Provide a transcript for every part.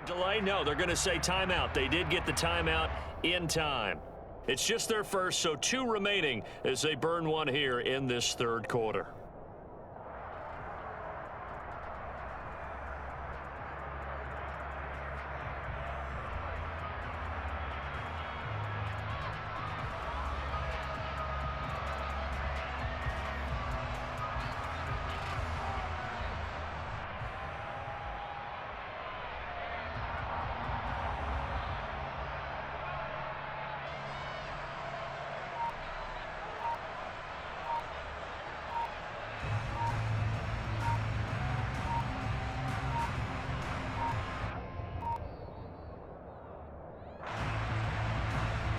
Delay? No, they're going to say timeout. They did get the timeout in time. It's just their first, so 2 remaining as they burn one here in this third quarter.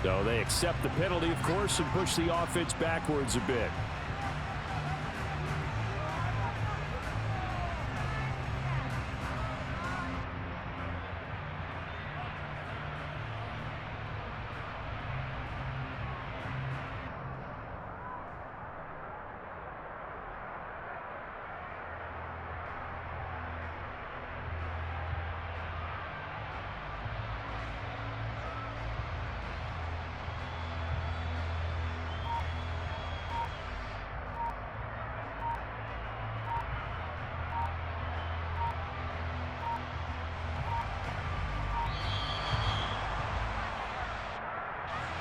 So they accept the penalty, of course, and push the offense backwards a bit.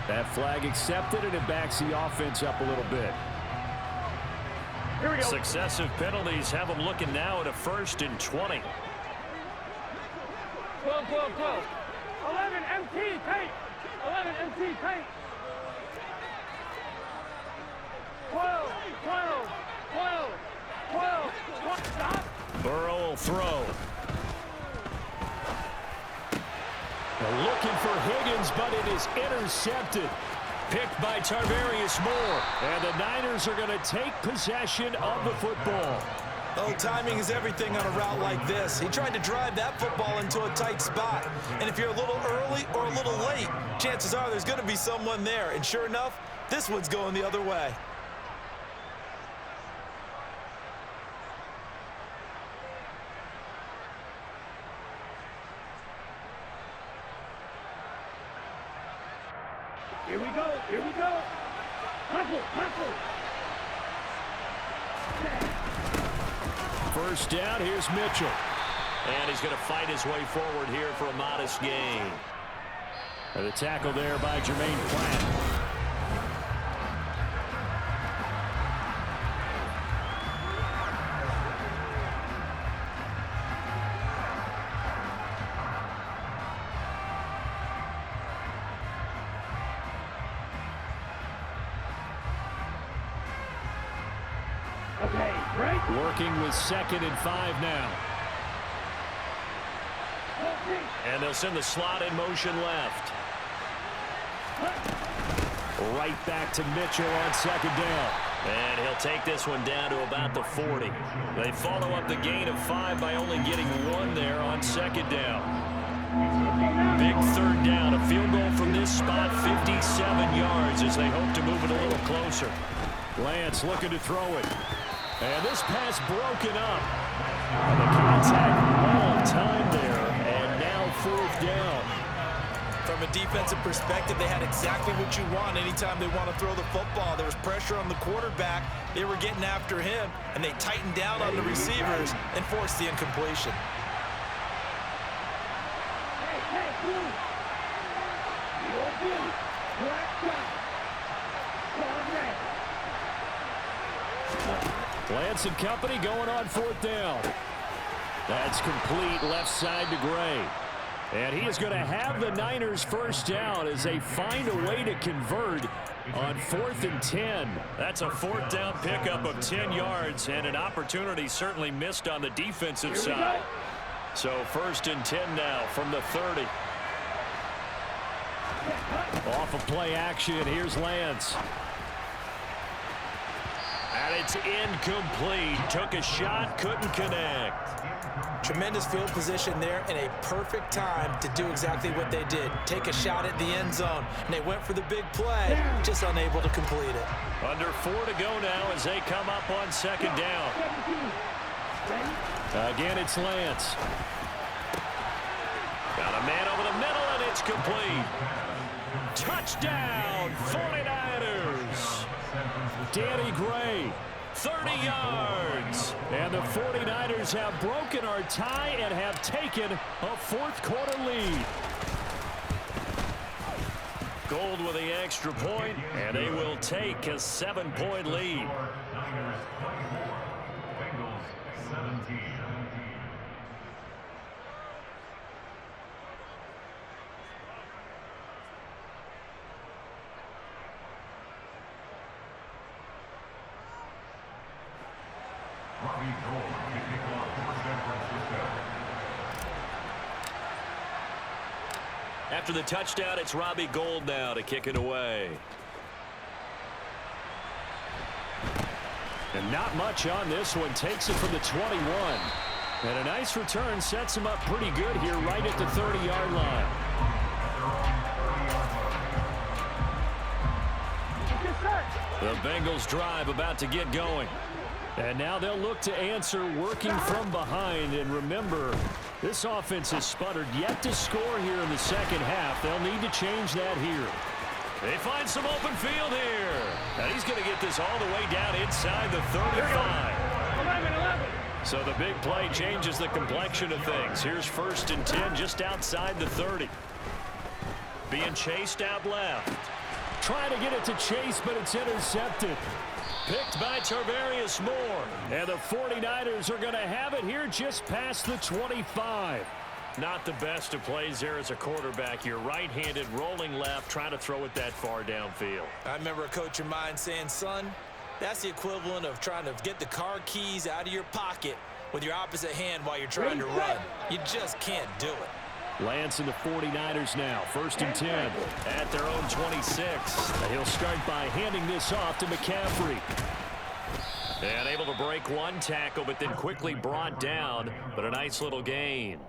That flag accepted, and it backs the offense up a little bit. Here we go. Successive penalties have them looking now at a 1st and 20. 12, 12, 12. 11 MT paint. 11 MT paint. 12, 12, 12, 12, 12. Stop. Burrow will throw. They're looking for Higgins, but it is intercepted. Picked by Tarvarius Moore. And the Niners are going to take possession of the football. Oh, timing is everything on a route like this. He tried to drive that football into a tight spot. And if you're a little early or a little late, chances are there's going to be someone there. And sure enough, this one's going the other way. Here we go. Here we go. Hustle, hustle. First down, here's Mitchell. And he's going to fight his way forward here for a modest gain. And the tackle there by Jermaine Platt. Okay, break. Working with 2nd and 5 now. And they'll send the slot in motion left. Right back to Mitchell on 2nd down. And he'll take this one down to about the 40. They follow up the gain of 5 by only getting 1 there on 2nd down. Big 3rd down. A field goal from this spot, 57 yards as they hope to move it a little closer. Lance looking to throw it. And this pass broken up. And the contact all time there. And now 4th down. From a defensive perspective, they had exactly what you want anytime they want to throw the football. There was pressure on the quarterback. They were getting after him, and they tightened down on the receivers and forced the incompletion. Lance and company going on 4th down. That's complete left side to Gray. And he is going to have the Niners first down as they find a way to convert on 4th and 10. That's a 4th down pickup of 10 yards and an opportunity certainly missed on the defensive side. So 1st and 10 now from the 30. Off of play action, here's Lance. And it's incomplete. Took a shot, couldn't connect. Tremendous field position there and a perfect time to do exactly what they did. Take a shot at the end zone. And they went for the big play, just unable to complete it. Under 4 to go now as they come up on 2nd down. Again, it's Lance. Got a man over the middle, and it's complete. Touchdown, 49ers. Danny Gray, 30 yards. And the 49ers have broken our tie and have taken a fourth-quarter lead. Gold with the extra point, and they will take a 7-point lead. After the touchdown, it's Robbie Gould now to kick it away. And not much on this one. Takes it from the 21. And a nice return sets him up pretty good here right at the 30-yard line. The Bengals drive about to get going. And now they'll look to answer working from behind. And remember, this offense has sputtered yet to score here in the second half. They'll need to change that here. They find some open field here. And he's going to get this all the way down inside the 35. 11. So the big play changes the complexion of things. Here's 1st and 10 just outside the 30. Being chased out left. Trying to get it to Chase, but it's intercepted. Picked by Tarvarius Moore. And the 49ers are going to have it here just past the 25. Not the best of plays there as a quarterback. You're right-handed, rolling left, trying to throw it that far downfield. I remember a coach of mine saying, son, that's the equivalent of trying to get the car keys out of your pocket with your opposite hand while you're trying to run. You just can't do it. Lance and the 49ers now, 1st and 10. At their own 26. He'll start by handing this off to McCaffrey. And able to break one tackle, but then quickly brought down. But a nice little gain.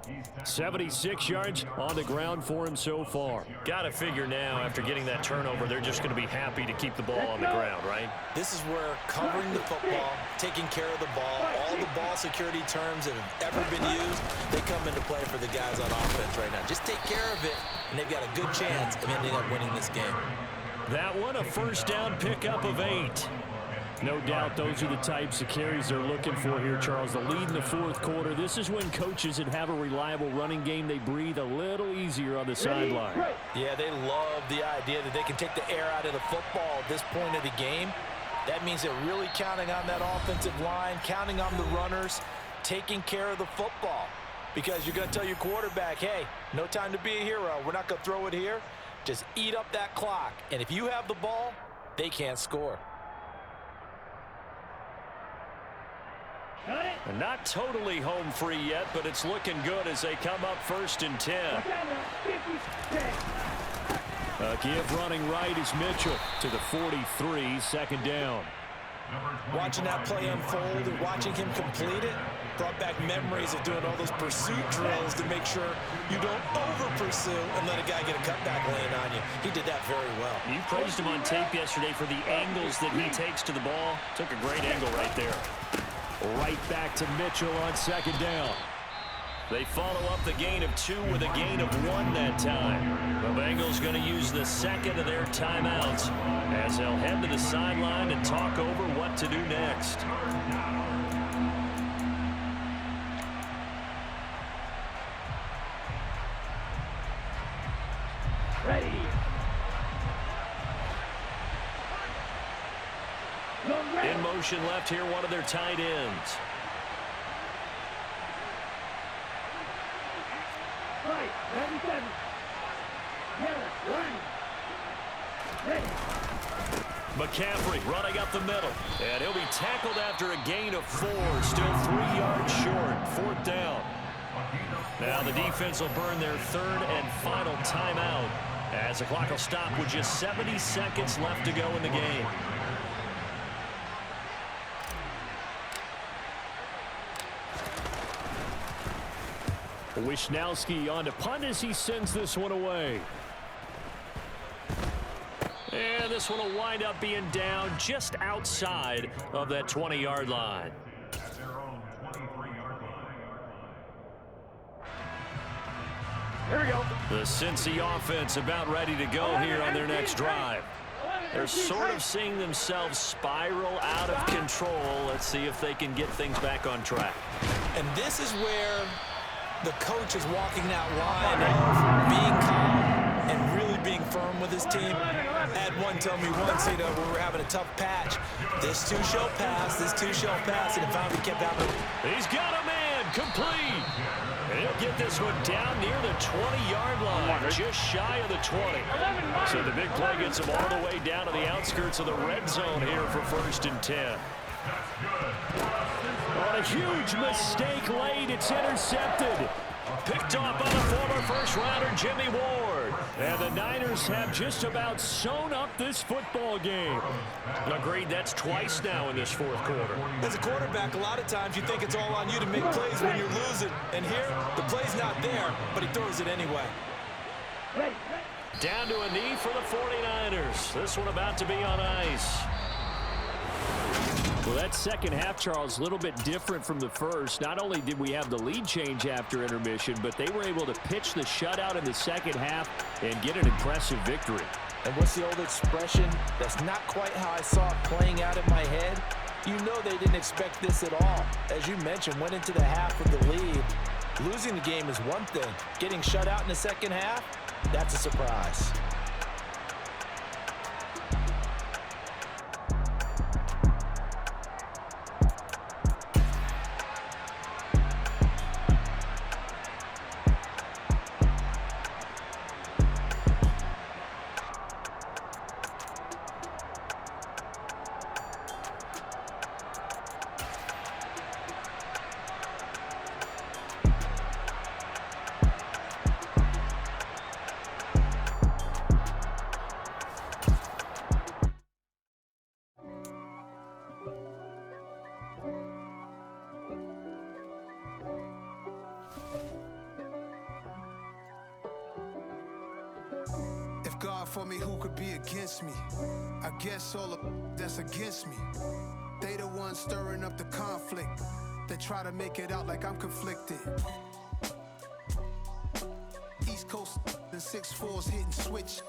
76 yards on the ground for him so far. Got to figure now, after getting that turnover, they're just going to be happy to keep the ball on the ground, right? This is where covering the football, taking care of the ball, all the ball security terms that have ever been used, they come into play for the guys on offense right now. Just take care of it, and they've got a good chance of ending up winning this game. That one, a 1st down pickup of 8. No doubt those are the types of carries they're looking for here, Charles. The lead in the fourth quarter. This is when coaches that have a reliable running game, they breathe a little easier on the sideline. Yeah, they love the idea that they can take the air out of the football at this point of the game. That means they're really counting on that offensive line, counting on the runners, taking care of the football. Because you're going to tell your quarterback, hey, no time to be a hero. We're not going to throw it here. Just eat up that clock. And if you have the ball, they can't score. And not totally home free yet, but it's looking good as they come up 1st and 10. A give running right is Mitchell to the 43, 2nd down. Watching that play unfold and watching him complete it brought back memories of doing all those pursuit drills to make sure you don't over-pursue and let a guy get a cutback lane on you. He did that very well. You praised him on tape yesterday for the angles that he takes to the ball. Took a great angle right there. Right back to Mitchell on 2nd down. They follow up the gain of 2 with a gain of 1 that time. The Bengals going to use the 2nd of their timeouts as they'll head to the sideline and talk over what to do next. Ready. In motion left here, one of their tight ends. Right, 77. Ready. McCaffrey running up the middle. And he'll be tackled after a gain of 4. Still 3 yards short. 4th down. Now the defense will burn their 3rd and final timeout as the clock will stop with just 70 seconds left to go in the game. Wisnowski on to punt as he sends this one away. And this one will wind up being down just outside of that 20-yard line. Here we go. The Cincy offense about ready to go here on their next drive. They're sort of seeing themselves spiral out of control. Let's see if they can get things back on track. And this is where the coach is walking that line of being calm and really being firm with his team. Had one tell me once, we were having a tough patch. This too shall pass, this too shall pass, and it finally kept happening. He's got a man, complete. And he'll get this one down near the 20-yard line, just shy of the 20. So the big play gets him all the way down to the outskirts of the red zone here for 1st and 10. On a huge mistake late, it's intercepted. Picked off by the former first-rounder Jimmy Ward. And the Niners have just about sewn up this football game. Agreed, that's twice now in this 4th quarter. As a quarterback, a lot of times you think it's all on you to make plays when you're losing. And here, the play's not there, but he throws it anyway. Down to a knee for the 49ers. This one about to be on ice. Well, that second half, Charles, a little bit different from the first. Not only did we have the lead change after intermission, but they were able to pitch the shutout in the second half and get an impressive victory. And what's the old expression? That's not quite how I saw it playing out in my head. You know they didn't expect this at all. As you mentioned, went into the half with the lead. Losing the game is one thing. Getting shut out in the second half, that's a surprise. God for me, who could be against me? I guess all of that's against me. They the ones stirring up the conflict. They try to make it out like I'm conflicted. East Coast and 6'4's hitting switch.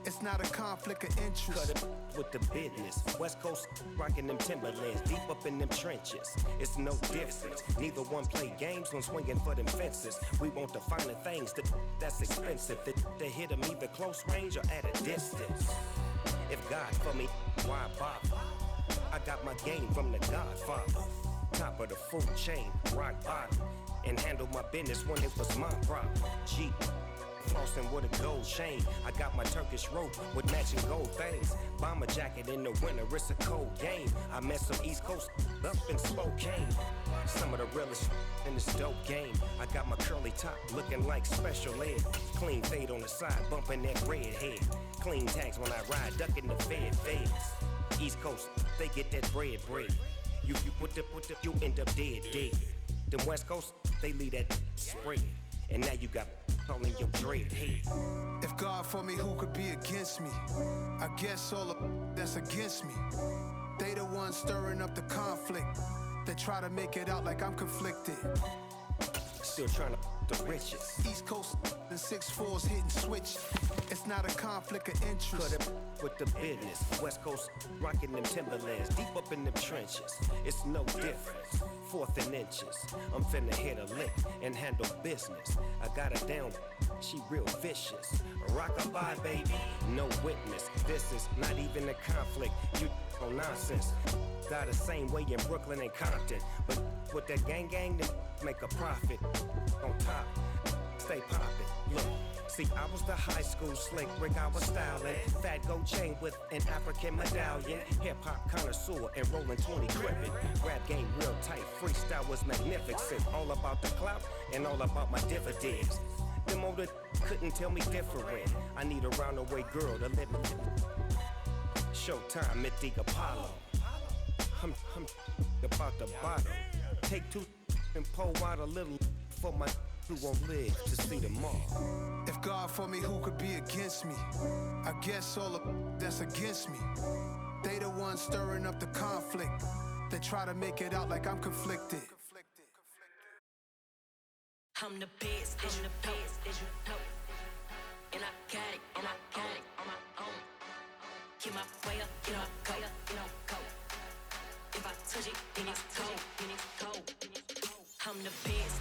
It's not a conflict of interest. Cut it with the business. West Coast rocking them Timberlands, deep up in them trenches. It's no difference. Neither one play games when swinging for them fences. We want the finer things that's expensive. To hit them either close range or at a distance. If God for me, why bother? I got my game from the Godfather. Top of the food chain, rock bottom. And handle my business when it was my problem. G. Flossing with a gold chain. I got my Turkish rope with matching gold things. Bomber jacket in the winter, it's a cold game. I met some East Coast up in Spokane. Some of the realest in this dope game. I got my curly top looking like special ed. Clean fade on the side, bumping that red head. Clean tags when I ride, ducking the feds. East Coast, they get that bread. You you end up dead. Them West Coast, they leave that spread. And now you got calling your dread head. If God for me, who could be against me? I guess all of that's against me. They the ones stirring up the conflict. They try to make it out like I'm conflicted. Still trying to the riches. East Coast and 6'4's hitting switch. It's not a conflict of interest. Cut it with the business. West Coast rocking them Timberlands, deep up in them trenches. It's no difference. 4th and inches. I'm finna hit a lick and handle business. I got her down, she real vicious. Rock-a-bye, baby, no witness. This is not even a conflict. You on nonsense. Got the same way in Brooklyn and Compton, but with that gang, then make a profit. On top, stay poppin'. Look. See, I was the high school slick Rick, I was styling. Fat gold chain with an African medallion. Hip-hop connoisseur and rolling 20 gripping. Rap game real tight, freestyle was magnificent. All about the clout and all about my dividends. Them older couldn't tell me different. I need a roundaway girl to let me. Showtime at the Apollo. I'm about the bottom. Take 2 and pull out a little for my who won't live to see tomorrow. If God for me, who could be against me? I guess all of that's against me. They the ones stirring up the conflict. They try to make it out like I'm conflicted. I'm the best, I'm the best, Get my way up, go, go. If I touch it, then it's cold, I'm the best,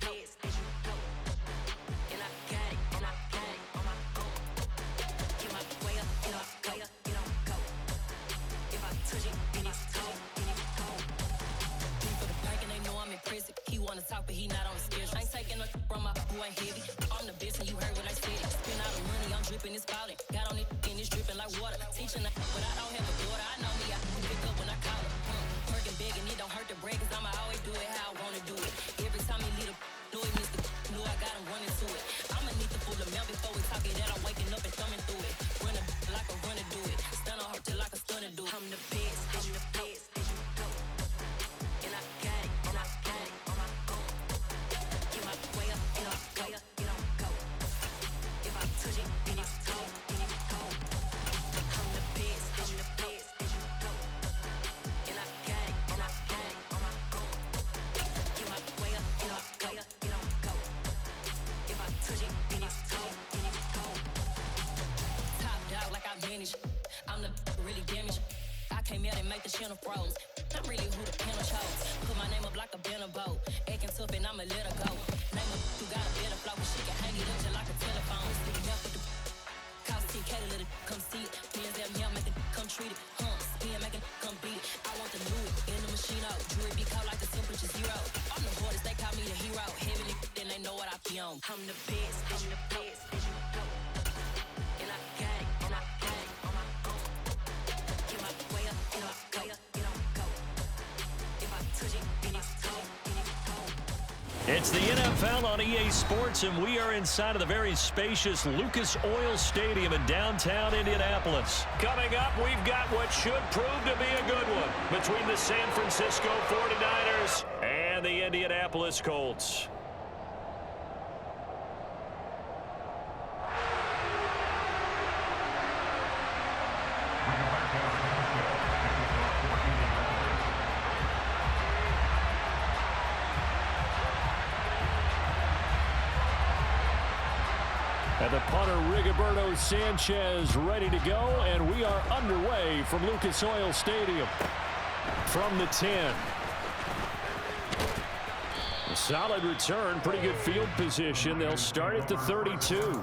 go. And I got it, on my own. Get my way up, go. If I touch it, then it's cold, for the pack and they know I'm in prison. He wanna talk, but he not on the schedule. I ain't taking no from my boy heavy. I'm the best, and you heard what I said. Spend all the money, I'm dripping, it's falling. Got on it, and it's dripping like water. Teaching, but I don't have a daughter. I know me, I can pick up when I call her. Working big, and it don't hurt the break, 'cause I'ma always do it how I wanna do it. Every time he lead a know it needs to know I got him running to it. I'ma need the full amount before we talk it that I'm waking up and thumbing through it. Running like a runner do it. Stun on her till like a stunner do it. I'm the best, go. And I got it, on my own. Get my way up, go. If I touch it, then it's cold, I'm the best, go. And I got it, on my own. Get my way up, go. If I touch it, then it's cold, Top dog like I manage. I'm the really damaged. I came out and make the channel froze. I'm really who the panel chose. Put my name up like a banner boat. Acting tough and I'ma let her go. Name up who got a better flow, but she can hang it up just like a telephone. Sticking up with the cause TK to let it come see it. Pins that me, make it come treat it. Spin, make it come beat it. I want the new in the machine out. Jewelry be cold like the temperature 0. I'm the hardest, they call me the hero. Heavy then they know what I be on. I'm the best, go. And I got it, on my own. Get my way up, go. If I touch it, then it's cold, It's the NFL on EA Sports, and we are inside of the very spacious Lucas Oil Stadium in downtown Indianapolis. Coming up, we've got what should prove to be a good one between the San Francisco 49ers and the Indianapolis Colts. And the punter, Rigoberto Sanchez, ready to go, and we are underway from Lucas Oil Stadium. From the 10. A solid return, pretty good field position. They'll start at the 32.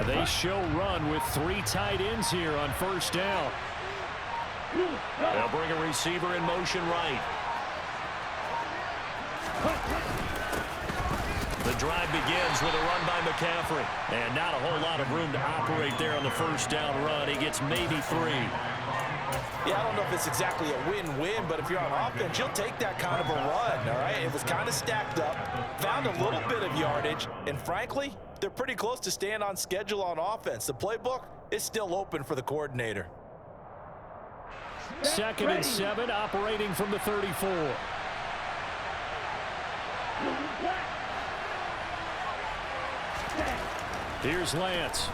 They show run with 3 tight ends here on first down. They'll bring a receiver in motion right. The drive begins with a run by McCaffrey. And not a whole lot of room to operate there on the first down run. He gets maybe 3. Yeah, I don't know if it's exactly a win-win, but if you're on offense, you'll take that kind of a run, all right? It was kind of stacked up, found a little bit of yardage, and frankly, they're pretty close to staying on schedule on offense. The playbook is still open for the coordinator. 2nd and 7, operating from the 34. Here's Lance.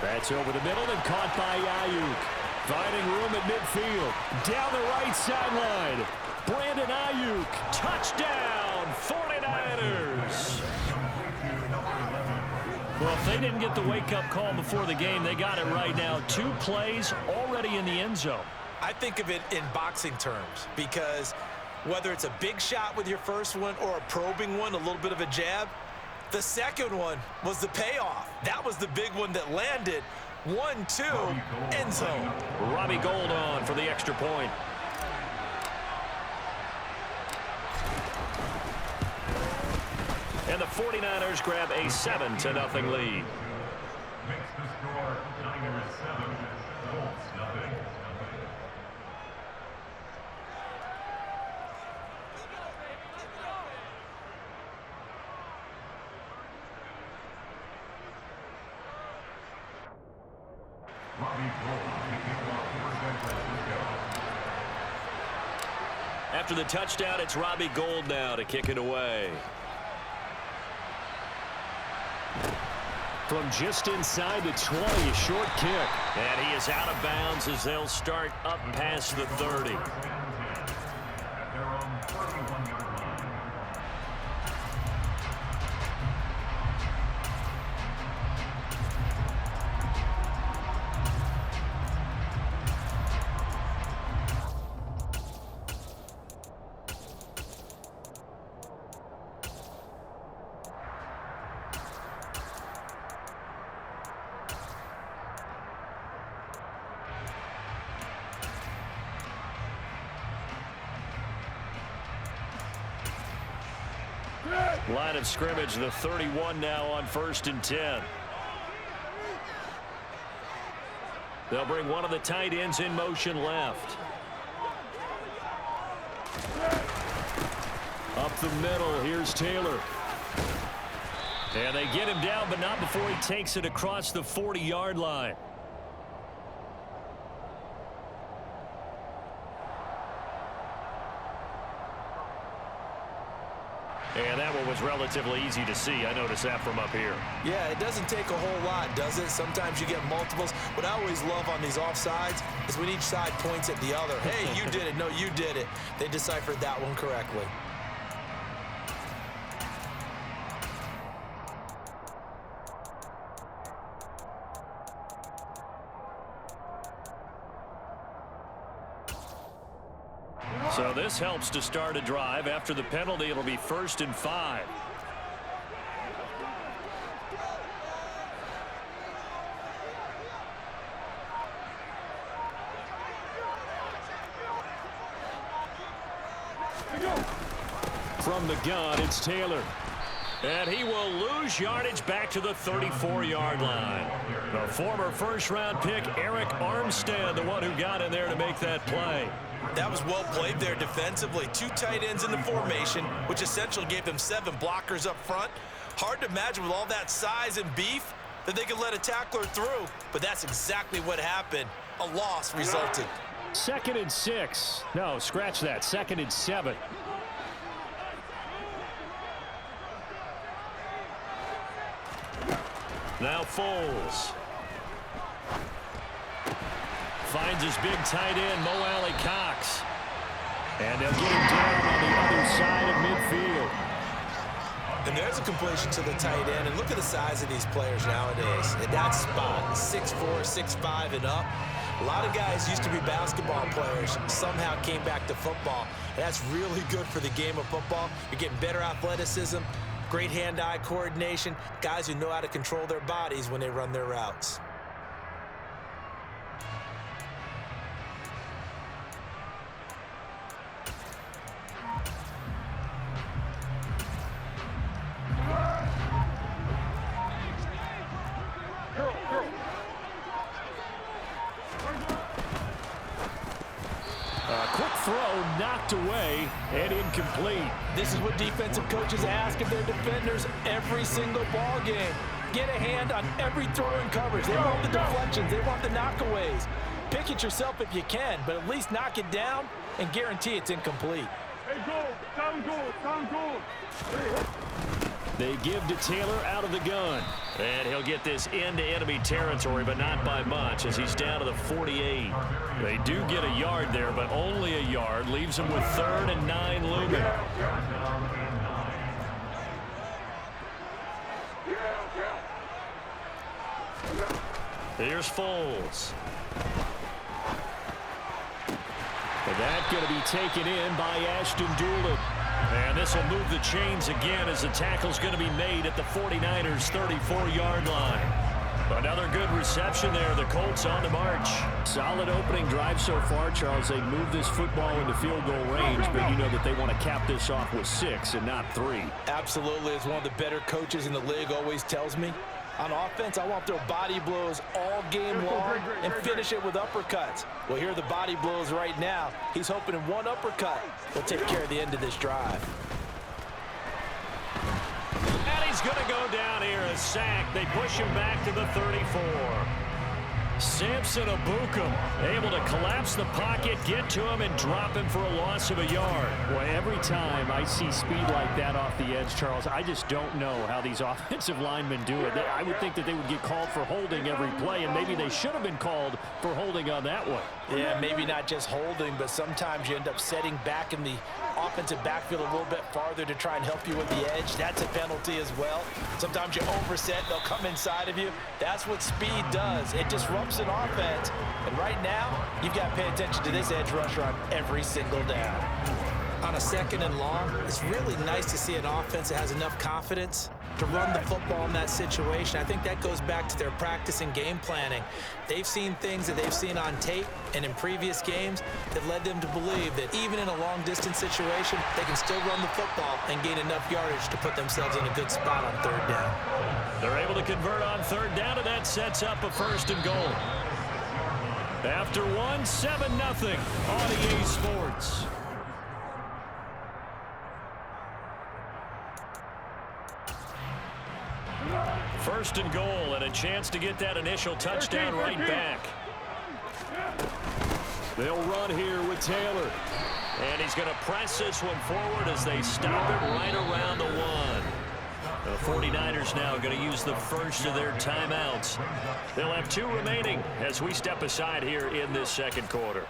That's over the middle and caught by Ayuk. Finding room at midfield. Down the right sideline. Brandon Ayuk. Touchdown, 49ers. Well, if they didn't get the wake-up call before the game, they got it right now. 2 plays already in the end zone. I think of it in boxing terms because whether it's a big shot with your first one or a probing one, a little bit of a jab, the second one was the payoff. That was the big one that landed. 1-2, end zone. Robbie Gould on for the extra point. And the 49ers grab a 7-0 lead. Makes the score Niners 7, Colts 0. Robbie Gould kicking off for San Francisco. After the touchdown, it's Robbie Gould now to kick it away. From just inside the 20, a short kick. And he is out of bounds as they'll start up past the 30. At their own 31-yard line. Line of scrimmage, the 31 now on 1st and 10. They'll bring one of the tight ends in motion left. Up the middle, here's Taylor. And they get him down, but not before he takes it across the 40-yard line. And that one was relatively easy to see. I noticed that from up here. Yeah, it doesn't take a whole lot, does it? Sometimes you get multiples. What I always love on these offsides is when each side points at the other. Hey, you did it. No, you did it. They deciphered that one correctly. So this helps to start a drive. After the penalty, it'll be 1st and 5. From the gun, it's Taylor. And he will lose yardage back to the 34-yard line. The former first-round pick, Eric Armstead, the one who got in there to make that play. That was well played there defensively. 2 tight ends in the formation, which essentially gave them 7 blockers up front. Hard to imagine with all that size and beef that they could let a tackler through, but that's exactly what happened. A loss resulted. 2nd and 6. No, scratch that. 2nd and 7. Now Foles. Finds his big tight end, Mo Alley Cox. And they'll get him down on the other side of midfield. And there's a completion to the tight end. And look at the size of these players nowadays. In that spot, 6'4", 6'5", and up. A lot of guys used to be basketball players, somehow came back to football. And that's really good for the game of football. You're getting better athleticism, great hand-eye coordination, guys who know how to control their bodies when they run their routes. Knocked away and incomplete. This is what defensive coaches ask of their defenders every single ball game. Get a hand on every throw in coverage. They want the deflections. They want the knockaways. Pick it yourself if you can, but at least knock it down and guarantee it's incomplete. Hey, down goal. They give to Taylor out of the gun. And he'll get this into enemy territory, but not by much, as he's down to the 48. They do get a yard there, but only a yard. Leaves him with 3rd and 9 looming. Here's Foles. And that's going to be taken in by Ashton Doolin. And this will move the chains again as the tackle's going to be made at the 49ers' 34-yard line. Another good reception there. The Colts on the march. Solid opening drive so far, Charles. They moved this football into field goal range, but you know that they want to cap this off with 6 and not 3. Absolutely. As one of the better coaches in the league always tells me, on offense, I want to throw body blows all game long and finish it with uppercuts. Well, here are the body blows right now. He's hoping in one uppercut will take care of the end of this drive. And he's going to go down here, a sack. They push him back to the 34. Samson Abukum able to collapse the pocket, get to him, and drop him for a loss of a yard. Boy, every time I see speed like that off the edge, Charles, I just don't know how these offensive linemen do it. I would think that they would get called for holding every play, and maybe they should have been called for holding on that one. Yeah, maybe not just holding, but sometimes you end up setting back in the offensive backfield a little bit farther to try and help you with the edge. That's a penalty as well. Sometimes you overset, they'll come inside of you. That's what speed does. It disrupts an offense. And right now, you've got to pay attention to this edge rusher on every single down. On a 2nd and long, it's really nice to see an offense that has enough confidence to run the football in that situation. I think that goes back to their practice and game planning. They've seen things that they've seen on tape and in previous games that led them to believe that even in a long-distance situation, they can still run the football and gain enough yardage to put themselves in a good spot on 3rd down. They're able to convert on 3rd down, and that sets up a 1st and goal. After 7-0 on EA Sports. First and goal, and a chance to get that initial touchdown right back. They'll run here with Taylor. And he's going to press this one forward as they stop it right around the 1. The 49ers now going to use the first of their timeouts. They'll have 2 remaining as we step aside here in this 2nd quarter.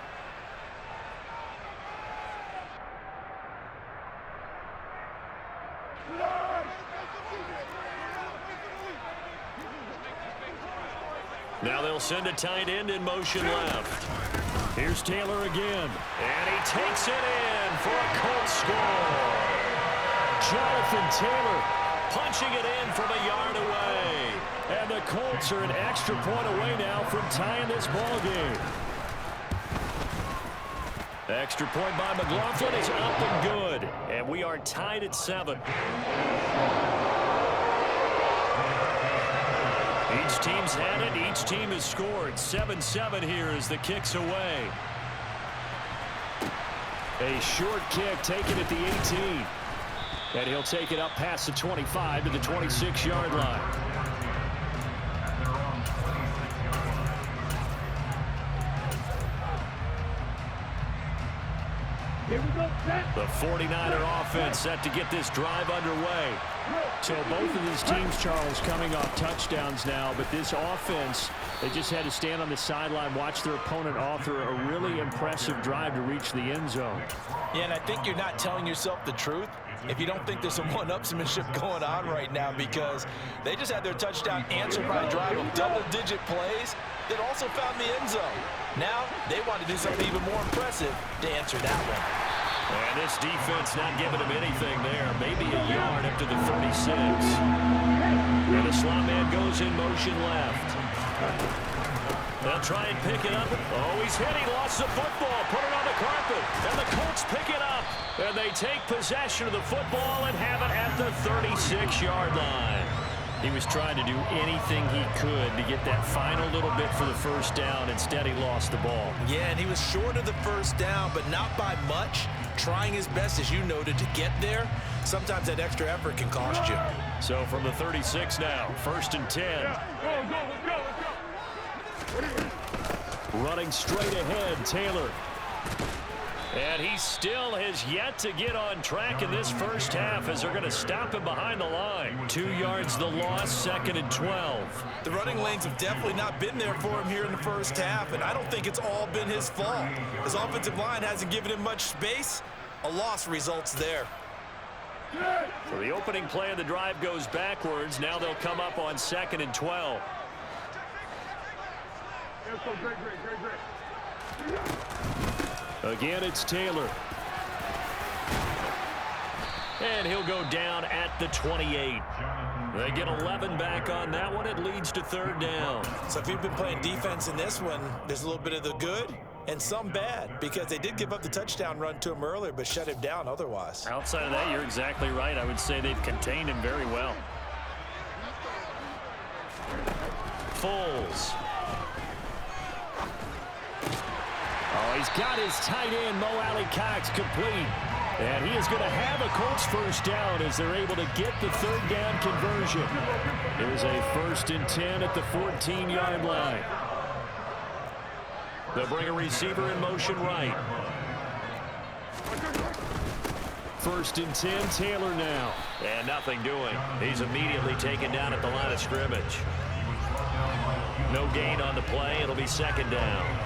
Now they'll send a tight end in motion left. Here's Taylor again. And he takes it in for a Colts score. Jonathan Taylor punching it in from a yard away. And the Colts are an extra point away now from tying this ball game. Extra point by McLaughlin is up and good. And we are tied at 7. Each team's had it. Each team has scored. 7-7 here as the kick's away. A short kick taken at the 18. And he'll take it up past the 25 to the 26-yard line. The 49er offense set to get this drive underway. So both of these teams, Charles, coming off touchdowns now, but this offense, they just had to stand on the sideline, watch their opponent author a really impressive drive to reach the end zone. Yeah, and I think you're not telling yourself the truth if you don't think there's some one-upsmanship going on right now, because they just had their touchdown answered by a drive of double-digit plays that also found the end zone. Now they want to do something even more impressive to answer that one. And this defense not giving him anything there. Maybe a yard up to the 36. And the slot man goes in motion left. They'll try and pick it up. Oh, he's hit. He lost the football. Put it on the carpet. And the Colts pick it up. And they take possession of the football and have it at the 36-yard line. He was trying to do anything he could to get that final little bit for the first down. Instead, he lost the ball. Yeah, and he was short of the first down, but not by much. Trying his best, as you noted, to get there. Sometimes that extra effort can cost you. So from the 36 now, 1st and 10. Running straight ahead, Taylor. And he still has yet to get on track in this first half as they're going to stop him behind the line. 2 yards the loss, 2nd and 12. The running lanes have definitely not been there for him here in the first half, and I don't think it's all been his fault. His offensive line hasn't given him much space. A loss results there. So the opening play of the drive goes backwards. Now they'll come up on 2nd and 12. Again, it's Taylor. And he'll go down at the 28. They get 11 back on that one. It leads to 3rd down. So if you've been playing defense in this one, there's a little bit of the good and some bad, because they did give up the touchdown run to him earlier, but shut him down otherwise. Outside of that, you're exactly right. I would say they've contained him very well. Foles. Oh, he's got his tight end, Mo Alley-Cox, complete. And he is going to have a Colts first down as they're able to get the 3rd down conversion. Here's a 1st and 10 at the 14-yard line. They'll bring a receiver in motion right. 1st and 10, Taylor now. And nothing doing. He's immediately taken down at the line of scrimmage. No gain on the play. It'll be 2nd down.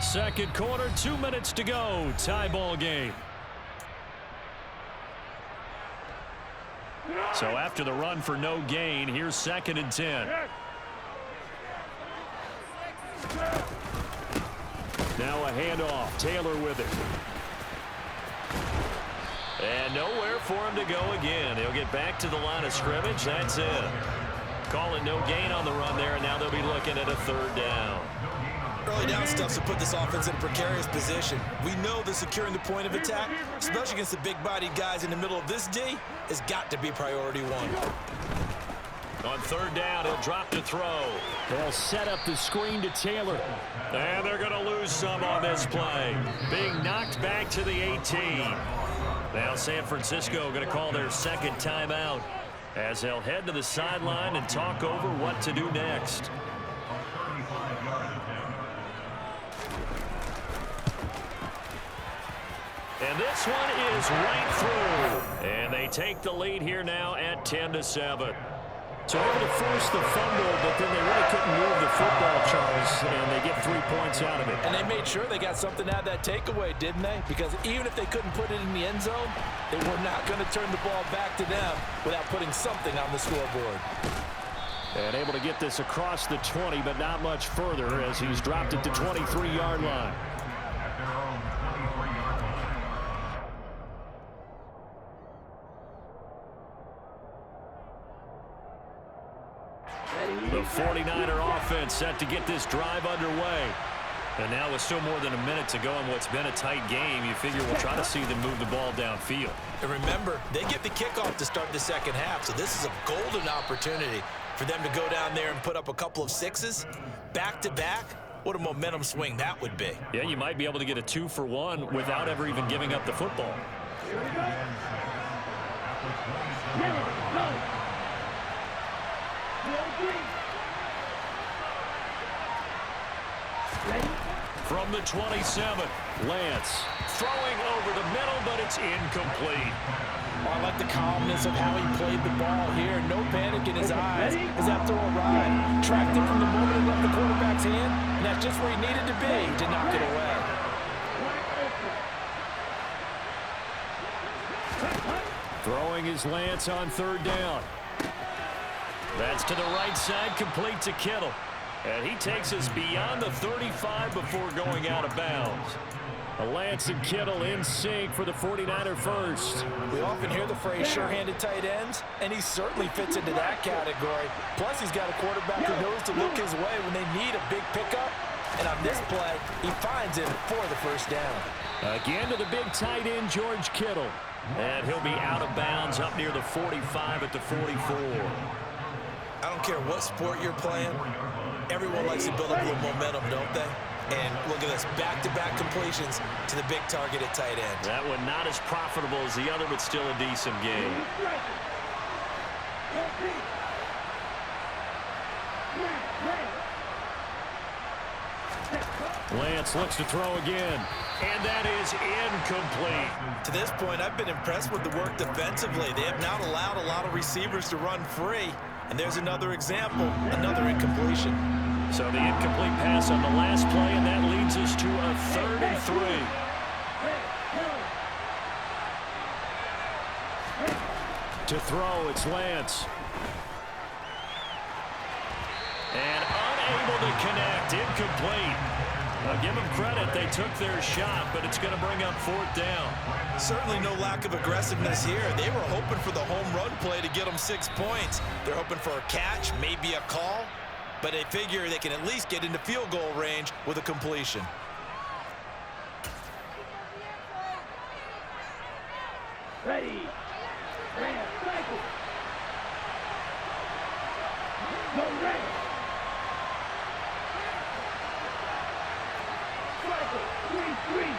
Second quarter, 2 minutes to go. Tie ball game. So after the run for no gain, here's 2nd and 10. Now a handoff. Taylor with it. And nowhere for him to go again. He'll get back to the line of scrimmage. That's it. Calling no gain on the run there, and now they'll be looking at a 3rd down. Early down stuff to put this offense in a precarious position. We know that securing the point of attack, especially against the big-bodied guys in the middle of this D, has got to be priority 1. On 3rd down, he'll drop to throw. They'll set up the screen to Taylor. And they're going to lose some on this play. Being knocked back to the 18. Now San Francisco going to call their 2nd timeout as they'll head to the sideline and talk over what to do next. And this one is right through. And they take the lead here now at 10-7. So able to force the fumble, but then they really couldn't move the football, Charles, and they get 3 points out of it. And they made sure they got something out of that takeaway, didn't they? Because even if they couldn't put it in the end zone, they were not going to turn the ball back to them without putting something on the scoreboard. And able to get this across the 20, but not much further as he's dropped it to 23-yard line. The 49er offense set to get this drive underway. And now with still more than a minute to go in what's been a tight game, you figure we'll try to see them move the ball downfield. And remember, they get the kickoff to start the 2nd half, so this is a golden opportunity for them to go down there and put up a couple of 6s back-to-back. What a momentum swing that would be. Yeah, you might be able to get a 2-for-1 without ever even giving up the football. From the 27, Lance throwing over the middle, but it's incomplete. I like the calmness of how he played the ball here. No panic in his eyes as that throw arrived. Tracked it from the moment it left the quarterback's hand, and that's just where he needed to be to knock it away. Throwing his Lance on 3rd down. That's to the right side, complete to Kittle. And he takes us beyond the 35 before going out of bounds. Lance and Kittle in sync for the 49er first. We often hear the phrase sure-handed tight ends, and he certainly fits into that category. Plus, he's got a quarterback who knows to look his way when they need a big pickup. And on this play, he finds him for the 1st down. Again to the big tight end, George Kittle. And he'll be out of bounds up near the 45 at the 44. I don't care what sport you're playing. Everyone likes to build up a little momentum, don't they? And look at this, back-to-back completions to the big target at tight end. That one not as profitable as the other, but still a decent game. Lance looks to throw again. And that is incomplete. To this point, I've been impressed with the work defensively. They have not allowed a lot of receivers to run free. And there's another example, another incompletion. So the incomplete pass on the last play, and that leads us to a 3rd and 3. To throw, it's Lance. And unable to connect, incomplete. I'll give them credit, they took their shot, but it's going to bring up 4th down. Certainly no lack of aggressiveness here. They were hoping for the home run play to get them 6 points. They're hoping for a catch, maybe a call, but they figure they can at least get into field goal range with a completion. Ready. Ran, cycle. No ready. Cycle. 3-3.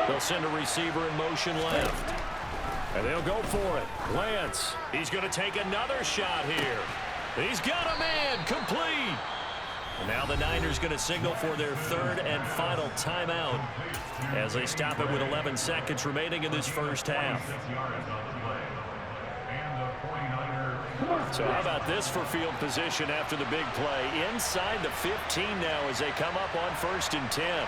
They'll send a receiver in motion left. And they'll go for it. Lance. He's going to take another shot here. He's got a man. Complete. And now the Niners going to signal for their third and final timeout as they stop it with 11 seconds remaining in this first half. So how about this for field position after the big play? Inside the 15 now as they come up on 1st and 10.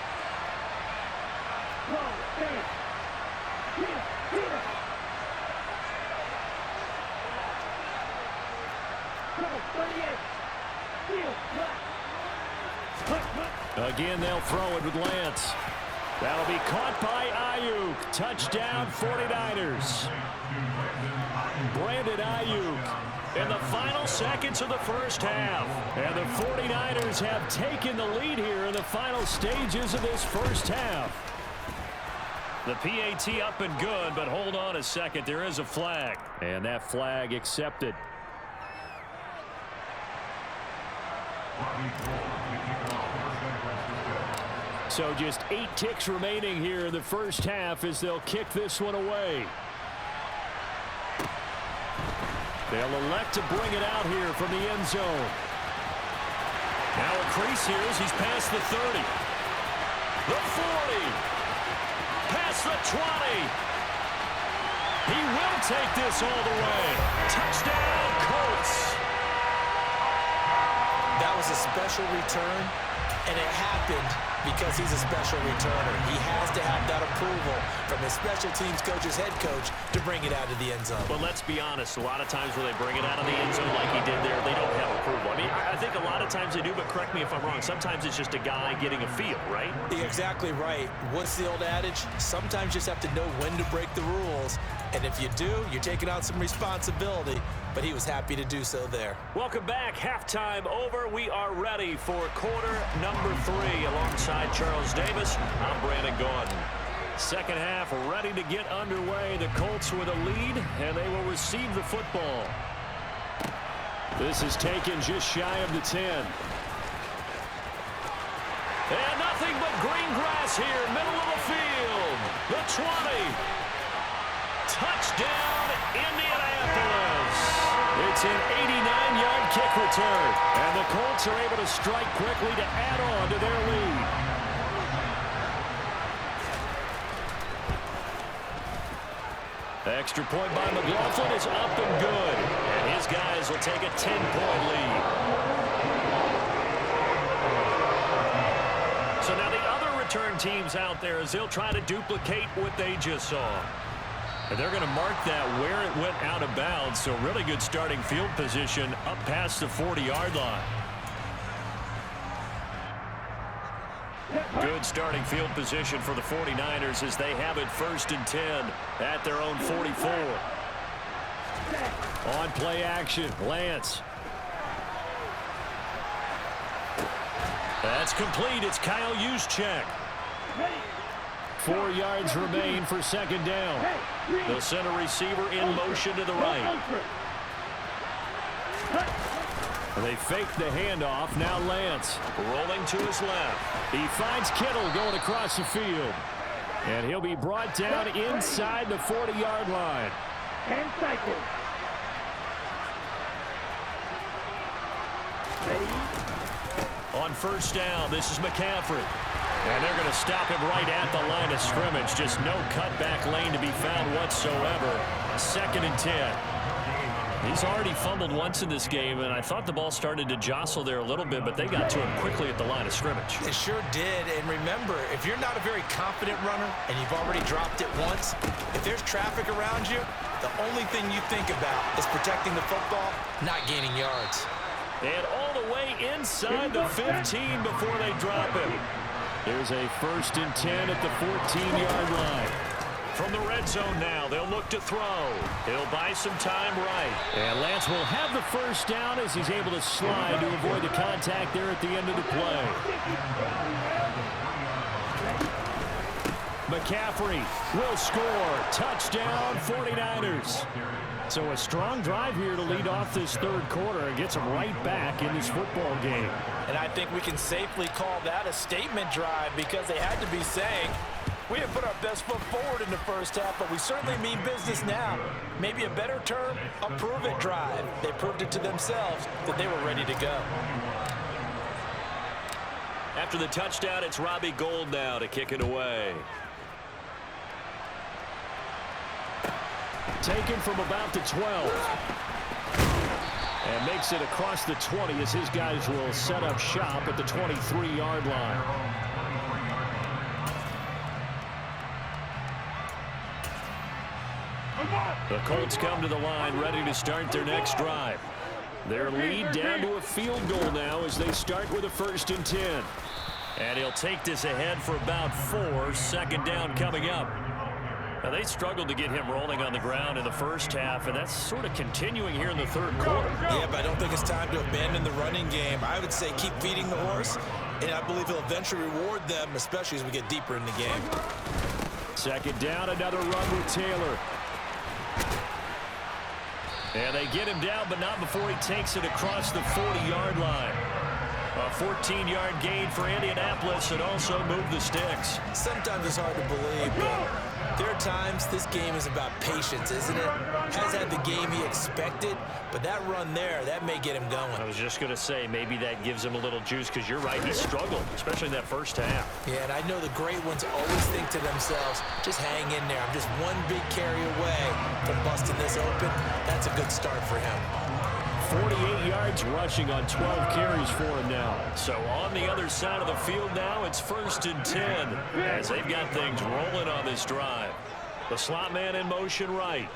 Again, they'll throw it with Lance. That'll be caught by Ayuk. Touchdown, 49ers. Brandon Ayuk in the final seconds of the first half. And the 49ers have taken the lead here in the final stages of this first half. The PAT up and good, but hold on a second. There is a flag. And that flag accepted. So just 8 ticks remaining here in the first half as they'll kick this one away. They'll elect to bring it out here from the end zone. Now a crease here as he's past the 30. The 40. Past the 20. He will take this all the way. Touchdown, Colts. That was a special return, and it happened because he's a special returner. He has to have that approval from his special teams coach's head coach to bring it out of the end zone. But let's be honest, a lot of times when they bring it out of the end zone like he did there, they don't have approval. I mean, I think a lot of times they do, but correct me if I'm wrong. Sometimes it's just a guy getting a feel, right? You're exactly right. What's the old adage? Sometimes you just have to know when to break the rules. And if you do, you're taking on some responsibility. But he was happy to do so there. Welcome back. Halftime over. We are ready for quarter number 3. Alongside Charles Davis, I'm Brandon Gaudin. Second half ready to get underway. The Colts with a lead, and they will receive the football. This is taken just shy of the 10. And nothing but green grass here, middle of the field. The 20. Touchdown, Indianapolis. It's an 89-yard kick return, and the Colts are able to strike quickly to add on to their lead. The extra point by McLaughlin is up and good, and his guys will take a 10-point lead. So now the other return teams out there, as they'll try to duplicate what they just saw. And they're going to mark that where it went out of bounds. So really good starting field position up past the 40-yard line. Good starting field position for the 49ers as they have it 1st and 10 at their own 44. On play action, Lance. That's complete. It's Kyle Juszczyk. 4 yards remain for 2nd down. They'll send a receiver in motion to the right. They fake the handoff. Now Lance. Rolling to his left. He finds Kittle going across the field. And he'll be brought down inside the 40-yard line. 10 seconds. On 1st down, this is McCaffrey. And they're going to stop him right at the line of scrimmage. Just no cutback lane to be found whatsoever. 2nd and 10. He's already fumbled once in this game, and I thought the ball started to jostle there a little bit, but they got to him quickly at the line of scrimmage. It sure did. And remember, if you're not a very confident runner and you've already dropped it once, if there's traffic around you, the only thing you think about is protecting the football, not gaining yards. And all the way inside the 15 before they drop him. There's a 1st and 10 at the 14-yard line. From the red zone now, they'll look to throw. He'll buy some time right. And Lance will have the 1st down as he's able to slide to avoid the contact there at the end of the play. McCaffrey will score. Touchdown, 49ers. So a strong drive here to lead off this 3rd quarter and gets them right back in this football game. And I think we can safely call that a statement drive because they had to be saying, We didn't put our best foot forward in the first half, but we certainly mean business now. Maybe a better term, a prove-it drive. They proved it to themselves that they were ready to go. After the touchdown, it's Robbie Gould now to kick it away. Taken from about the 12. And makes it across the 20 as his guys will set up shop at the 23-yard line. The Colts come to the line ready to start their next drive. Their lead down to a field goal now as they start with a 1st and 10. And he'll take this ahead for about 4. 2nd down coming up. Now, they struggled to get him rolling on the ground in the first half, and that's sort of continuing here in the 3rd quarter. Yeah, but I don't think it's time to abandon the running game. I would say keep feeding the horse, and I believe he'll eventually reward them, especially as we get deeper in the game. 2nd down, another run with Taylor. And they get him down, but not before he takes it across the 40-yard line. A 14-yard gain for Indianapolis and also moved the sticks. Sometimes it's hard to believe, but there are times this game is about patience, isn't it? Has had the game he expected, but that run there, that may get him going. I was just going to say, maybe that gives him a little juice, because you're right, he struggled, especially in that first half. Yeah, and I know the great ones always think to themselves, just hang in there. I'm just one big carry away from busting this open. That's a good start for him. 48 yards rushing on 12 carries for him now. So on the other side of the field now, it's 1st and 10 as they've got things rolling on this drive. The slot man in motion right.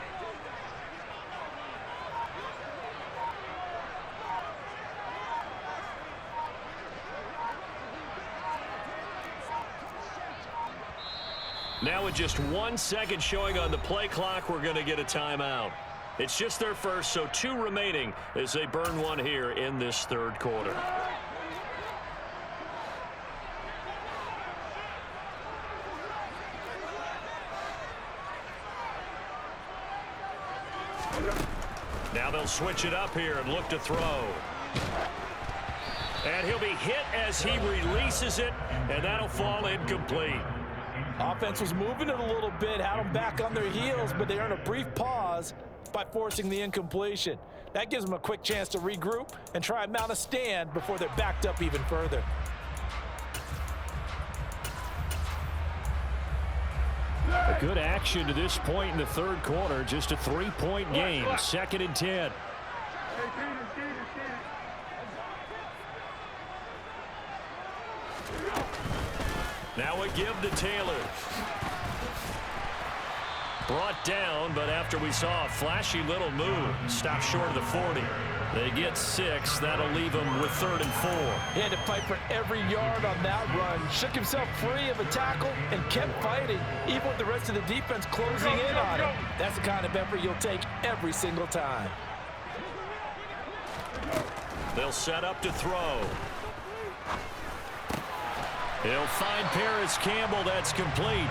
Now with just 1 second showing on the play clock, we're going to get a timeout. It's just their first, so 2 remaining as they burn one here in this 3rd quarter. Now they'll switch it up here and look to throw. And he'll be hit as he releases it, and that'll fall incomplete. Offense was moving it a little bit, had them back on their heels, but they earned a brief pause by forcing the incompletion. That gives them a quick chance to regroup and try and mount a stand before they're backed up even further. A good action to this point in the 3rd quarter. Just a 3-point game. 2nd and 10. Now a give to Taylor. Brought down, but after we saw a flashy little move, stopped short of the 40. They get 6. That'll leave them with 3rd and 4. He had to fight for every yard on that run. Shook himself free of a tackle and kept fighting, even with the rest of the defense closing in on him. That's the kind of effort you'll take every single time. They'll set up to throw. He'll find Paris Campbell. That's complete.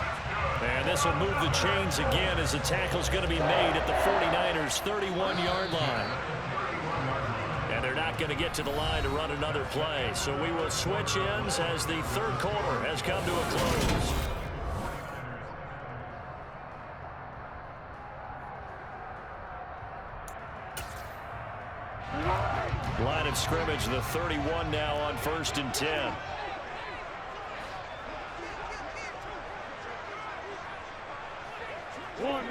And this will move the chains again as the tackle's going to be made at the 49ers' 31-yard line. And they're not going to get to the line to run another play. So we will switch ends as the 3rd quarter has come to a close. Line of scrimmage, the 31 now on 1st and 10. One.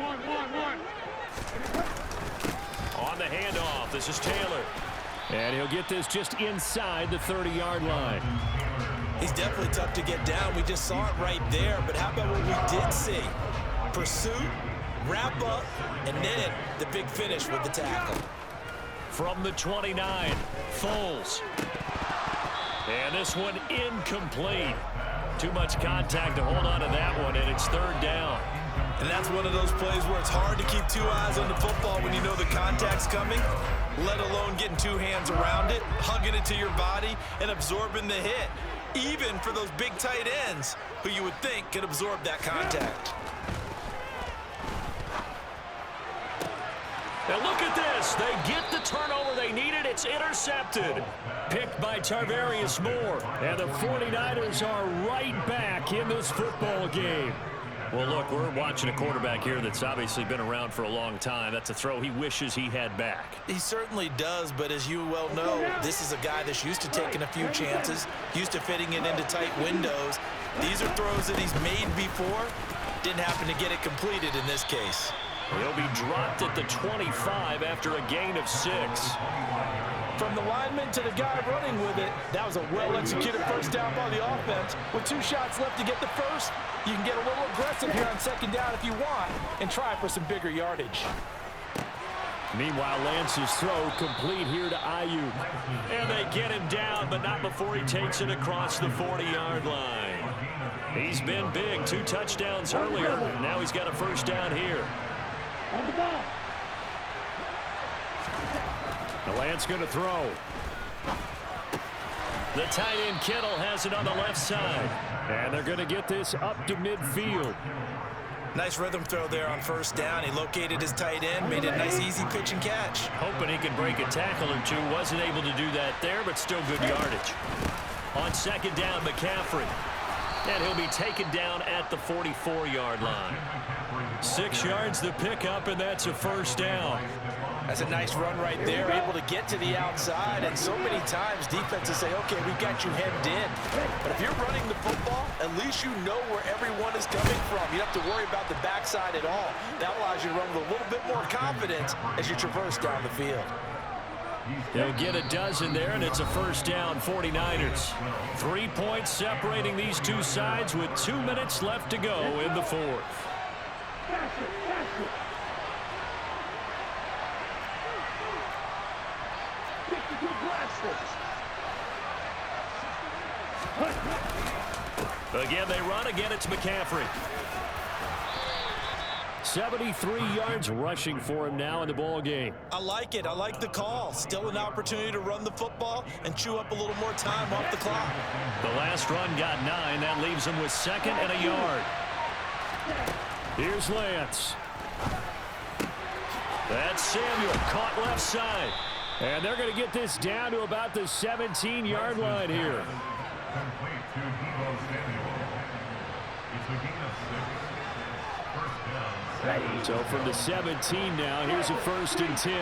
On the handoff, this is Taylor. And he'll get this just inside the 30-yard line. He's definitely tough to get down. We just saw it right there. But how about what we did see? Pursuit, wrap up, and then the big finish with the tackle. From the 29, Foles. And this one incomplete. Too much contact to hold on to that one, and it's 3rd down. And that's one of those plays where it's hard to keep 2 eyes on the football when you know the contact's coming, let alone getting 2 hands around it, hugging it to your body, and absorbing the hit, even for those big tight ends who you would think could absorb that contact. Now look at this. They get the turnover they needed. It's intercepted. Picked by Tarvarius Moore. And the 49ers are right back in this football game. Well, look, we're watching a quarterback here that's obviously been around for a long time. That's a throw he wishes he had back. He certainly does, but as you well know, this is a guy that's used to taking a few chances, used to fitting it into tight windows. These are throws that he's made before. Didn't happen to get it completed in this case. He'll be dropped at the 25 after a gain of 6. From the lineman to the guy running with it, that was a well-executed first down by the offense. With 2 shots left to get the first, you can get a little aggressive here on second down if you want and try for some bigger yardage. Meanwhile, Lance's throw complete here to Ayuk. And they get him down, but not before he takes it across the 40-yard line. He's been big, 2 touchdowns earlier. Now he's got a first down here. Lance going to throw. The tight end Kittle has it on the left side. And they're going to get this up to midfield. Nice rhythm throw there on first down. He located his tight end, made it a nice easy pitch and catch. Hoping he could break a tackle or two. Wasn't able to do that there, but still good yardage. On second down, McCaffrey. And he'll be taken down at the 44-yard line. 6 yards to pick up, and that's a first down. That's a nice run right there, able to get to the outside. And so many times defenses say, okay, we've got you hemmed in. But if you're running the football, at least you know where everyone is coming from. You don't have to worry about the backside at all. That allows you to run with a little bit more confidence as you traverse down the field. They'll get a dozen there, and it's a first down, 49ers. 3 points separating these two sides with 2 minutes left to go in the fourth. Again, they run. Again, it's McCaffrey. 73 yards rushing for him now in the ball game. I like it. I like the call. Still an opportunity to run the football and chew up a little more time off the clock. The last run got 9. That leaves him with 2nd and a yard. Here's Lance. That's Samuel caught left side. And they're going to get this down to about the 17-yard line here. Complete to Deebo Samuel. It's a gain of 6. First down. So from the 17 now, here's a 1st and 10.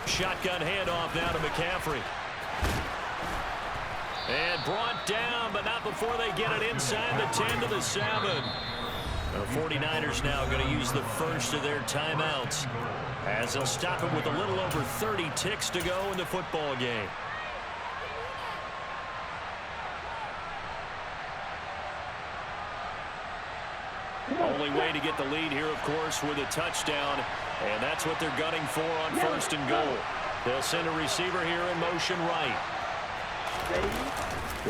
Shotgun handoff now to McCaffrey. And brought down, but not before they get it inside the 10 to the 7. The 49ers now going to use the first of their timeouts as they'll stop it with a little over 30 ticks to go in the football game. Only way to get the lead here, of course, with a touchdown, and that's what they're gunning for on 1st and goal. They'll send a receiver here in motion right.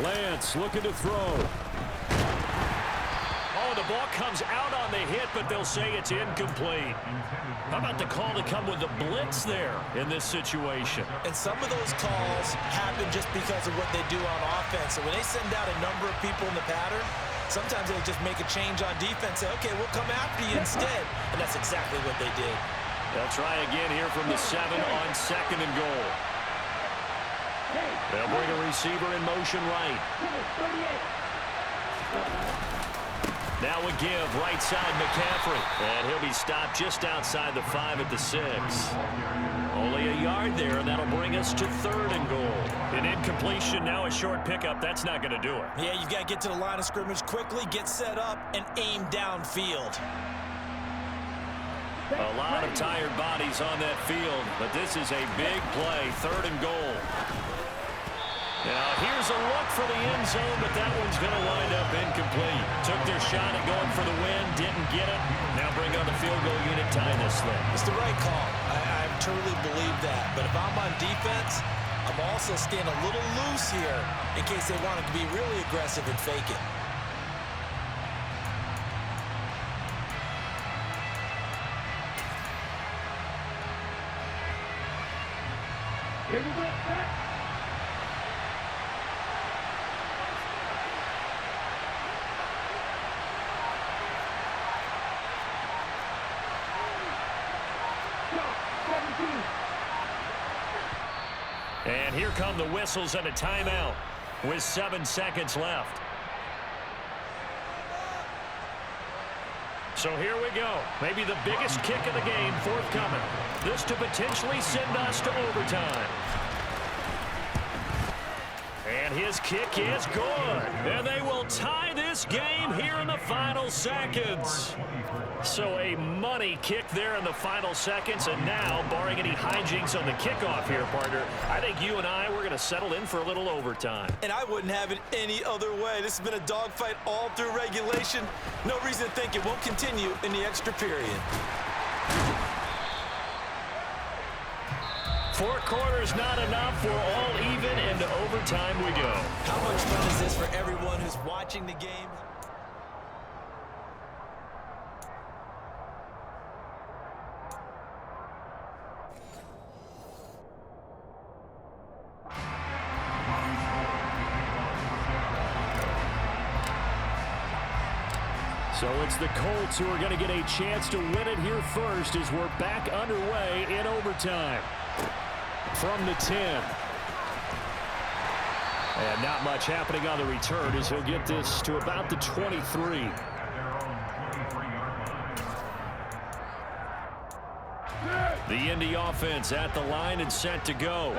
Lance looking to throw. Oh, the ball comes out on the hit, but they'll say it's incomplete. How about the call to come with the blitz there in this situation? And some of those calls happen just because of what they do on offense. And when they send out a number of people in the pattern, sometimes they'll just make a change on defense, say, okay, we'll come after you instead. And that's exactly what they did. They'll try again here from the 7 on 2nd and goal. They'll bring a receiver in motion right. Now a give, right side McCaffrey. And he'll be stopped just outside the 5 at the 6. Only a yard there, and that'll bring us to 3rd and goal. An incompletion, now a short pickup. That's not going to do it. Yeah, you've got to get to the line of scrimmage quickly, get set up, and aim downfield. A lot of tired bodies on that field, but this is a big play, 3rd and goal. Now here's a look for the end zone, but that one's going to wind up incomplete. Took their shot at going for the win, didn't get it. Now bring on the field goal unit, tie this thing. It's the right call. I truly believe that. But if I'm on defense, I'm also staying a little loose here in case they want to be really aggressive and fake it. Here we go. And here come the whistles and a timeout with 7 seconds left. So here we go. Maybe the biggest kick of the game forthcoming. This to potentially send us to overtime. And his kick is good. And they will tie this game here in the final seconds. So a money kick there in the final seconds. And now, barring any hijinks on the kickoff here, partner, I think you and I, we're going to settle in for a little overtime. And I wouldn't have it any other way. This has been a dogfight all through regulation. No reason to think it won't continue in the extra period. 4 quarters not enough. We're all even, and to overtime we go. How much fun is this for everyone who's watching the game? So it's the Colts who are going to get a chance to win it here first as we're back underway in overtime. From the 10. And not much happening on the return as he'll get this to about the 23. The Indy offense at the line and set to go.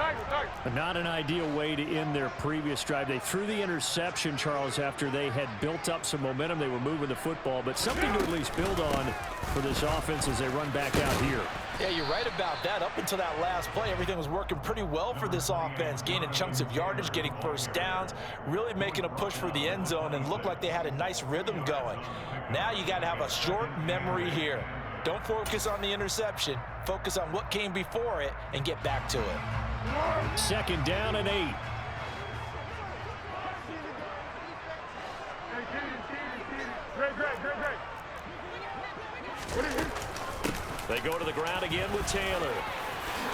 Not an ideal way to end their previous drive. They threw the interception, Charles, after they had built up some momentum. They were moving the football, but something to at least build on for this offense as they run back out here. Yeah, you're right about that. Up until that last play, everything was working pretty well for this offense, gaining chunks of yardage, getting first downs, really making a push for the end zone, and looked like they had a nice rhythm going. Now you got to have a short memory here. Don't focus on the interception. Focus on what came before it and get back to it. 2nd down and 8. They go to the ground again with Taylor.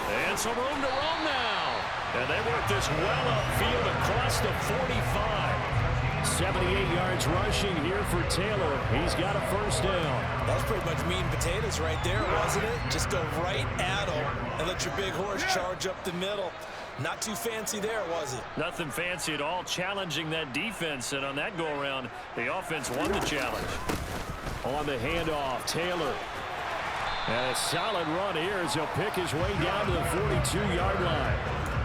And some room to roam now. And they work this well upfield across the 45. 78 yards rushing here for Taylor. He's got a first down. That was pretty much meat and potatoes right there, wasn't it? Just go right at him and let your big horse charge up the middle. Not too fancy there, was it? Nothing fancy at all, challenging that defense. And on that go-around, the offense won the challenge. On the handoff, Taylor. And a solid run here as he'll pick his way down to the 42-yard line.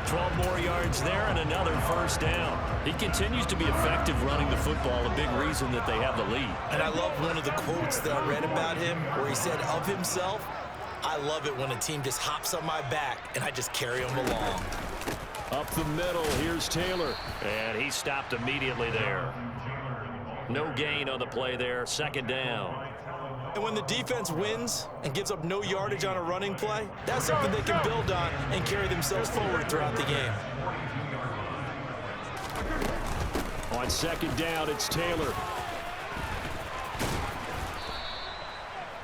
12 more yards there and another first down. He continues to be effective running the football, a big reason that they have the lead. And I love one of the quotes that I read about him where he said of himself, I love it when a team just hops on my back and I just carry them along. Up the middle, here's Taylor. And he stopped immediately there. No gain on the play there, 2nd down. And when the defense wins and gives up no yardage on a running play, that's something they can build on and carry themselves forward throughout the game. On 2nd down, it's Taylor.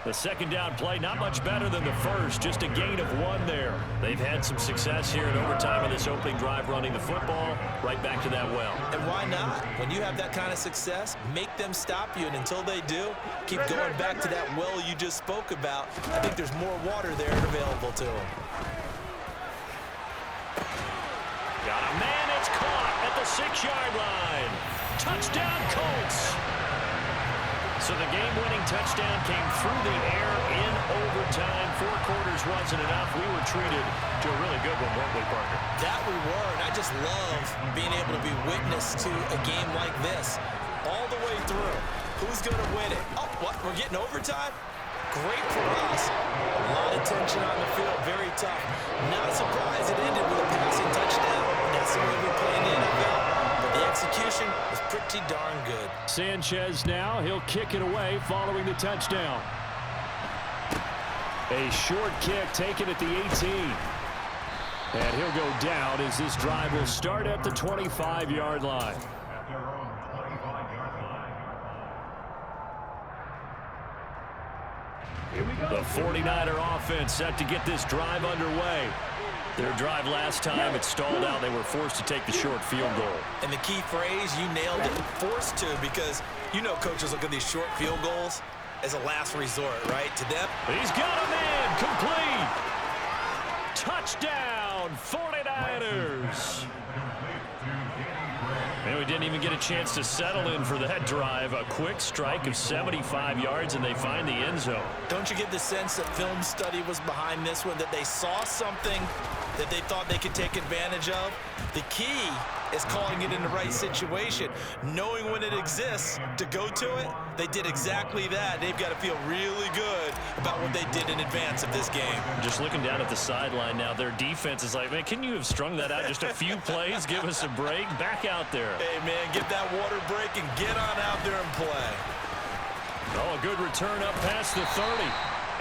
The 2nd down play, not much better than the first, just a gain of 1 there. They've had some success here in overtime in this opening drive running the football right back to that well. And why not? When you have that kind of success, make them stop you, and until they do, keep going back to that well you just spoke about. I think there's more water there available to them. Got a man, it's caught at the 6-yard line. Touchdown, Colts. So the game-winning touchdown came through the air in overtime. 4 quarters wasn't enough. We were treated to a really good one, weren't we, partner? That we were, and I just love being able to be witness to a game like this all the way through. Who's going to win it? Oh, what? We're getting overtime? Great for us. A lot of tension on the field, very tough. Not surprised it ended with a passing touchdown. That's the way we play in the NFL. The execution was pretty darn good. Sanchez now, he'll kick it away following the touchdown. A short kick taken at the 18. And he'll go down as this drive will start at the 25-yard line. The 49er offense set to get this drive underway. Their drive last time, it stalled out. They were forced to take the short field goal. And the key phrase, you nailed it, forced to, because you know coaches look at these short field goals as a last resort, right? To them. He's got a man, complete. Touchdown, 49ers. And we didn't even get a chance to settle in for that drive. A quick strike of 75 yards, and they find the end zone. Don't you get the sense that film study was behind this one, that they saw something that they thought they could take advantage of? The key is calling it in the right situation, knowing when it exists to go to it. They did exactly that. They've got to feel really good about what they did in advance of this game. Just looking down at the sideline now, their defense is like, man, can you have strung that out just a few plays? Give us a break. Back out there. Hey, man, get that water break and get on out there and play. Oh, a good return up past the 30.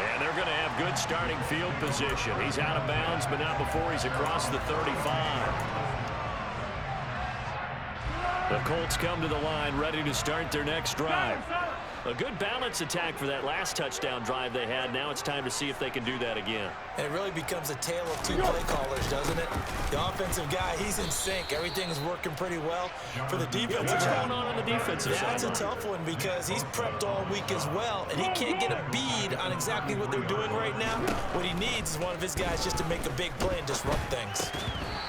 And they're going to have good starting field position. He's out of bounds, but not before he's across the 35. The Colts come to the line, ready to start their next drive. A good balance attack for that last touchdown drive they had. Now it's time to see if they can do that again. And it really becomes a tale of two play callers, doesn't it? The offensive guy, he's in sync. Everything is working pretty well. For the defensive What's guy, going on the defensive side? that's a tough one because he's prepped all week as well, and he can't get a bead on exactly what they're doing right now. What he needs is one of his guys just to make a big play and disrupt things.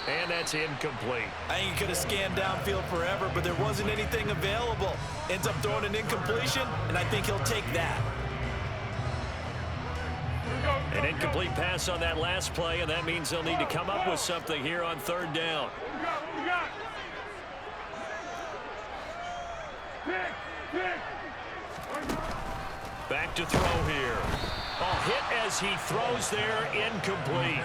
And that's incomplete. I think he could have scanned downfield forever, but there wasn't anything available. Ends up throwing an incompletion, and I think he'll take that. An incomplete pass on that last play, and that means they'll need to come up with something here on third down. Back to throw here. Oh, hit as he throws there, incomplete.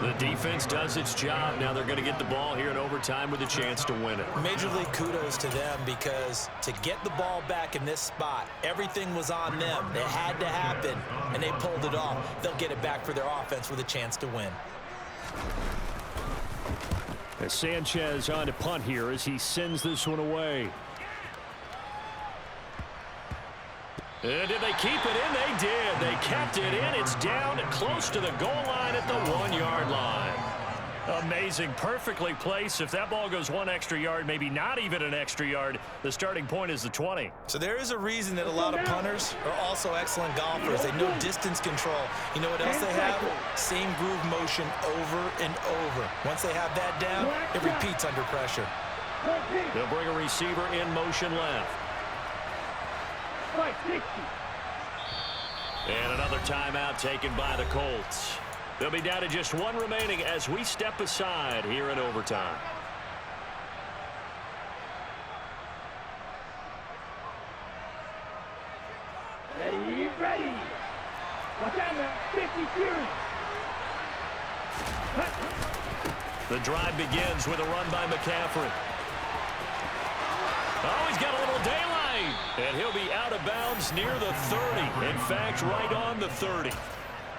The defense does its job. Now they're going to get the ball here in overtime with a chance to win it. Major league kudos to them because to get the ball back in this spot, everything was on them. It had to happen, and they pulled it off. They'll get it back for their offense with a chance to win. As Sanchez on to punt here as he sends this one away. Did they keep it in? They did. They kept it in. It's down close to the goal line at the 1-yard line. Amazing. Perfectly placed. If that ball goes one extra yard, maybe not even an extra yard, the starting point is the 20. So there is a reason that a lot of punters are also excellent golfers. They know distance control. You know what else they have? Same groove motion over and over. Once they have that down, it repeats under pressure. They'll bring a receiver in motion left. And another timeout taken by the Colts. They'll be down to just one remaining as we step aside here in overtime. Ready. Watch out now. 50 series. The drive begins with a run by McCaffrey. Oh, he's got a little daylight. And he'll be out of bounds near the 30. In fact, right on the 30.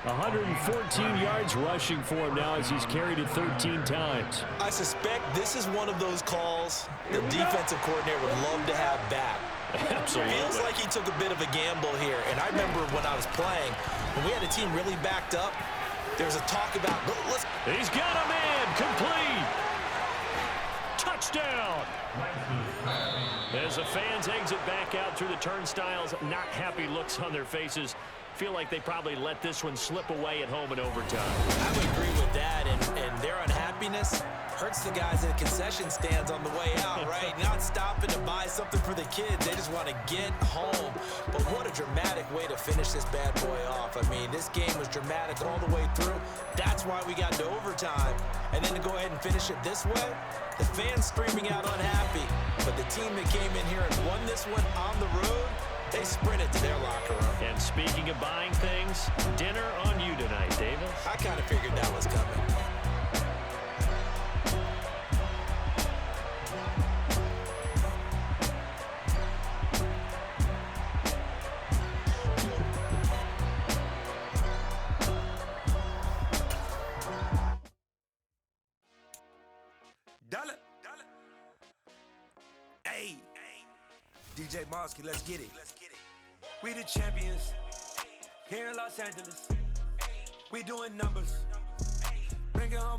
114 yards rushing for him now as he's carried it 13 times. I suspect this is one of those calls the defensive coordinator would love to have back. Absolutely. Feels like he took a bit of a gamble here. And I remember when I was playing, when we had a team really backed up, there was a talk about, let's... He's got a man, complete. Touchdown. As the fans exit back out through the turnstiles, not happy looks on their faces. Feel like they probably let this one slip away at home in overtime. I would agree with that, and their unhappiness hurts the guys at the concession stands on the way out, right? Not stopping to buy something for the kids. They just want to get home. But what a dramatic way to finish this bad boy off. I mean, this game was dramatic all the way through. That's why we got to overtime. And then to go ahead and finish it this way, the fans screaming out unhappy. But the team that came in here and won this one on the road, they sprinted to their locker room. And speaking of buying things, dinner on you tonight, Davis. I kind of figured that was coming. Dollar. Hey. DJ Mosky, let's get it. We the champions here in Los Angeles. We doing numbers. Bring it home.